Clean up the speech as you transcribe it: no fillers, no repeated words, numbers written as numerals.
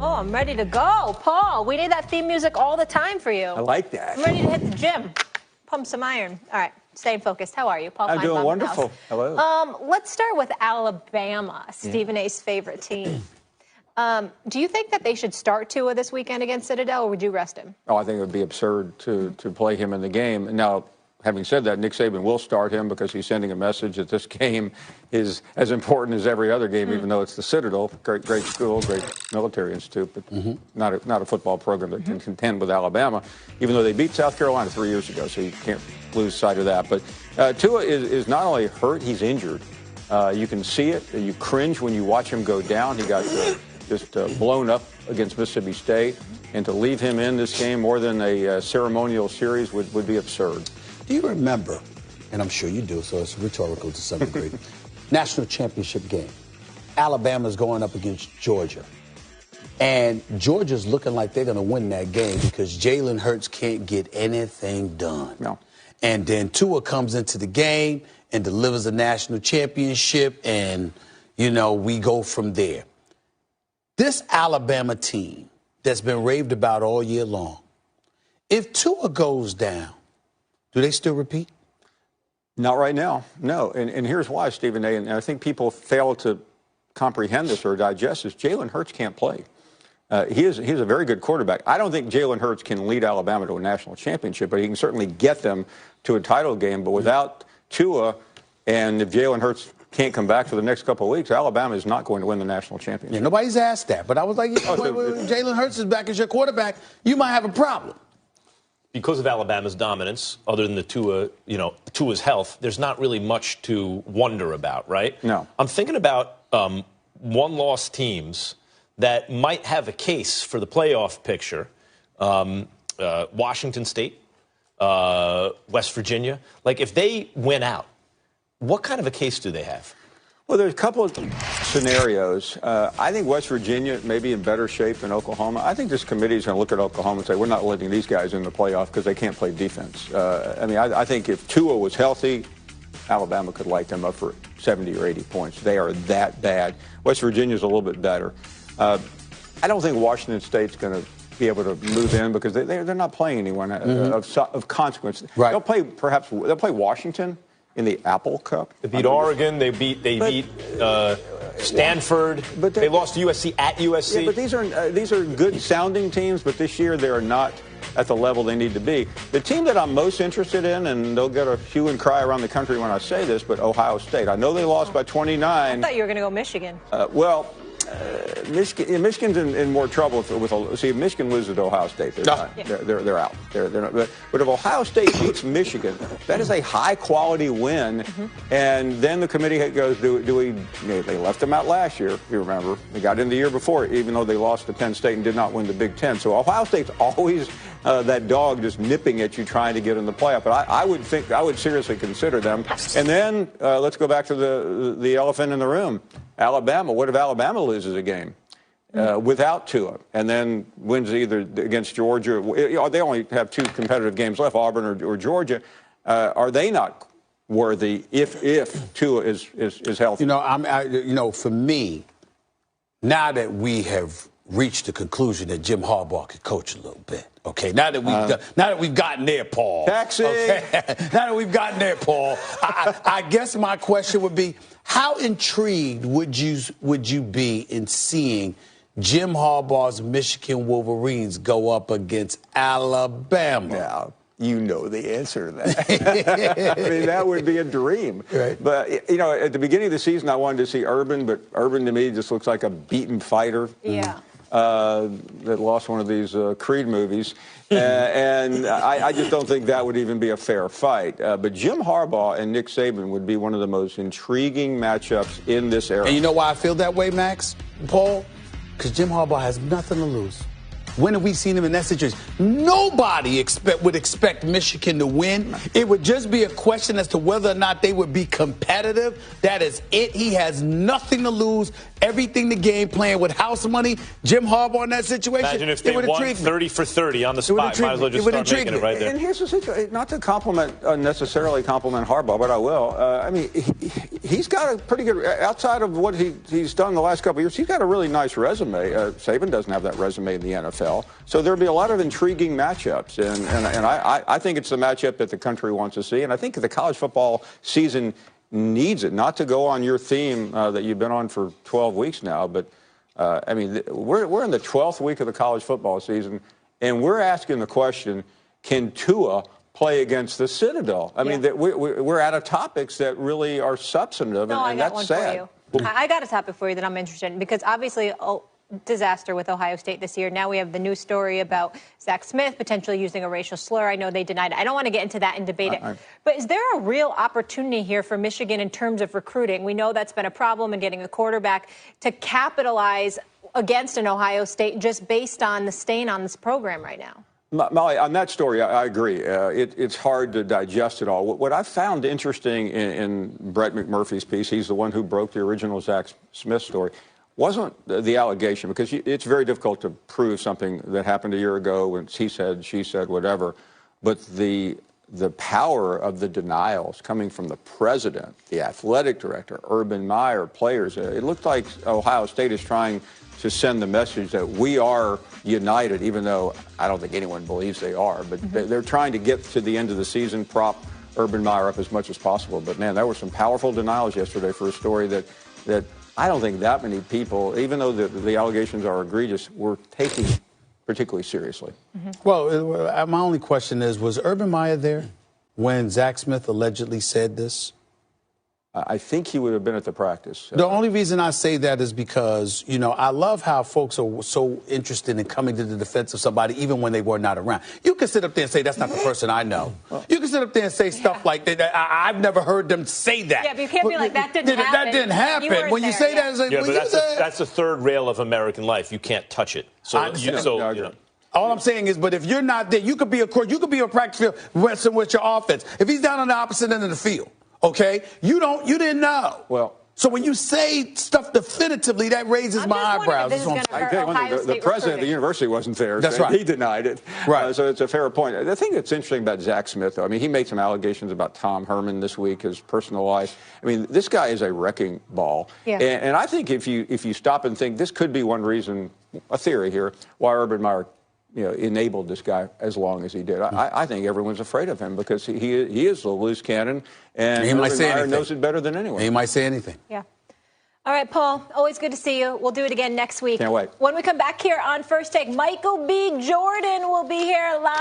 Oh, I'm ready to go. Paul, we need that theme music all the time for you. I like that. I'm ready to hit the gym. Pump some iron. All right, stay focused. How are you, Paul? I'm doing wonderful. Hello. Let's start with Alabama, Stephen A's favorite team. Do you think that they should start Tua this weekend against Citadel, or would you rest him? Oh, I think it would be absurd to play him in the game. Now, having said that, Nick Saban will start him because he's sending a message that this game is as important as every other game, even though it's the Citadel. Great school, great military institute, but not a football program that can contend with Alabama, even though they beat South Carolina 3 years ago, so you can't lose sight of that. But Tua is not only hurt, he's injured. You can see it. You cringe when you watch him go down. He got just blown up against Mississippi State, and to leave him in this game more than a ceremonial series would be absurd. Do you remember, and I'm sure you do, so it's rhetorical to some degree, national championship game? Alabama's going up against Georgia. And Georgia's looking like they're going to win that game because Jalen Hurts can't get anything done. No. And then Tua comes into the game and delivers a national championship, and, you know, we go from there. This Alabama team that's been raved about all year long, if Tua goes down, do they still repeat? Not right now, no. And here's why, Stephen A., and I think people fail to comprehend this or digest this. Jalen Hurts can't play. He's a very good quarterback. I don't think Jalen Hurts can lead Alabama to a national championship, but he can certainly get them to a title game. But without Tua, and if Jalen Hurts can't come back for the next couple of weeks, Alabama is not going to win the national championship. Yeah, nobody's asked that. But I was like, if Jalen Hurts is back as your quarterback, you might have a problem. Because of Alabama's dominance, other than the Tua's health, there's not really much to wonder about, right? No. I'm thinking about one-loss teams that might have a case for the playoff picture. Washington State, West Virginia. Like, if they win out, what kind of a case do they have? Well, there's a couple of scenarios. I think West Virginia may be in better shape than Oklahoma. I think this committee is going to look at Oklahoma and say, we're not letting these guys in the playoff because they can't play defense. I think if Tua was healthy, Alabama could light them up for 70 or 80 points. They are that bad. West Virginia's a little bit better. I don't think Washington State's going to be able to move in because they're not playing anyone of consequence. Right. They'll play Washington in the Apple Cup. They beat Oregon. They beat Stanford. But they lost to USC at USC. Yeah, but these are good sounding teams. But this year they are not at the level they need to be. The team that I'm most interested in, and they'll get a hue and cry around the country when I say this, but Ohio State. I know they lost by 29. I thought you were going to go Michigan. Michigan's in more trouble if Michigan loses to Ohio State, they're out. They're not, but if Ohio State beats Michigan, that is a high quality win. And then the committee goes, do we? They left them out last year. If you remember, they got in the year before, even though they lost to Penn State and did not win the Big Ten. So Ohio State's always that dog just nipping at you, trying to get in the playoff. But I would seriously consider them. And then let's go back to the elephant in the room. Alabama. What if Alabama loses a game without Tua and then wins either against Georgia? They only have two competitive games left, Auburn or Georgia. Are they not worthy if Tua is healthy? For me, now that we have reached the conclusion that Jim Harbaugh could coach a little bit. Okay, now that we've gotten there, Paul. Taxi. Okay. Now that we've gotten there, Paul, I guess my question would be, how intrigued would you be in seeing Jim Harbaugh's Michigan Wolverines go up against Alabama? Yeah, you know the answer to that. I mean, that would be a dream. Right. But, at the beginning of the season, I wanted to see Urban, but Urban to me just looks like a beaten fighter. Yeah. That lost one of these Creed movies. And I just don't think that would even be a fair fight. But Jim Harbaugh and Nick Saban would be one of the most intriguing matchups in this era. And you know why I feel that way, Max? Paul? Because Jim Harbaugh has nothing to lose. When have we seen him in that situation? Nobody would expect Michigan to win. It would just be a question as to whether or not they would be competitive. That is it. He has nothing to lose, everything to gain, playing with house money. Jim Harbaugh in that situation. Imagine if they won 30 for 30 on the spot. Might as well just start making it right there. And here's the situation. Not to unnecessarily compliment Harbaugh, but I will. I mean, he's got a pretty good, outside of what he's done the last couple of years, he's got a really nice resume. Saban doesn't have that resume in the NFL. So there'll be a lot of intriguing matchups. And I think it's the matchup that the country wants to see. And I think the college football season needs it. Not to go on your theme that you've been on for 12 weeks now, but I mean, we're in the 12th week of the college football season, and we're asking the question, can Tua play against the Citadel? I mean, we're out of topics that really are substantive, and that's sad. I got a topic for you that I'm interested in, because obviously, disaster with Ohio State this year. Now we have the news story about Zach Smith potentially using a racial slur. I know they denied it. I don't want to get into that and debate it. But is there a real opportunity here for Michigan in terms of recruiting? We know that's been a problem in getting a quarterback to capitalize against an Ohio State just based on the stain on this program right now. Molly, on that story, I agree. It's hard to digest it all. What I found interesting in Brett McMurphy's piece, he's the one who broke the original Zach Smith story, wasn't the allegation, because it's very difficult to prove something that happened a year ago when he said, she said, whatever. But the power of the denials coming from the president, the athletic director, Urban Meyer, players, it looked like Ohio State is trying to send the message that we are united, even though I don't think anyone believes they are. But they're trying to get to the end of the season, prop Urban Meyer up as much as possible. But, man, there were some powerful denials yesterday for a story that I don't think that many people, even though the allegations are egregious, were taking particularly seriously. Well, my only question is, was Urban Meyer there when Zach Smith allegedly said this? I think he would have been at the practice. The only reason I say that is because, you know, I love how folks are so interested in coming to the defense of somebody even when they were not around. You can sit up there and say, that's not the person I know. You can sit up there and say stuff like that. I've never heard them say that. Yeah, but you can't be like, that didn't happen. That didn't happen. When you say that, it's like, yeah, but that's the third rail of American life. You can't touch it. So, you know. All I'm saying is, but if you're not there, you could be a practice field wrestling with your offense. If he's down on the opposite end of the field, okay, you didn't know. Well, so when you say stuff definitively, that raises my eyebrows. The president of the university wasn't there. That's right. He denied it. Right. So it's a fair point. The thing that's interesting about Zach Smith, though, I mean, he made some allegations about Tom Herman this week, his personal life. I mean, this guy is a wrecking ball. Yeah. And I think if you stop and think, this could be one reason, a theory here, why Urban Meyer enabled this guy as long as he did. I think everyone's afraid of him because he is the loose cannon, and Urban Meyer knows it better than anyone. He might say anything. Yeah. All right, Paul, always good to see you. We'll do it again next week. Can't wait. When we come back here on First Take, Michael B. Jordan will be here. Lots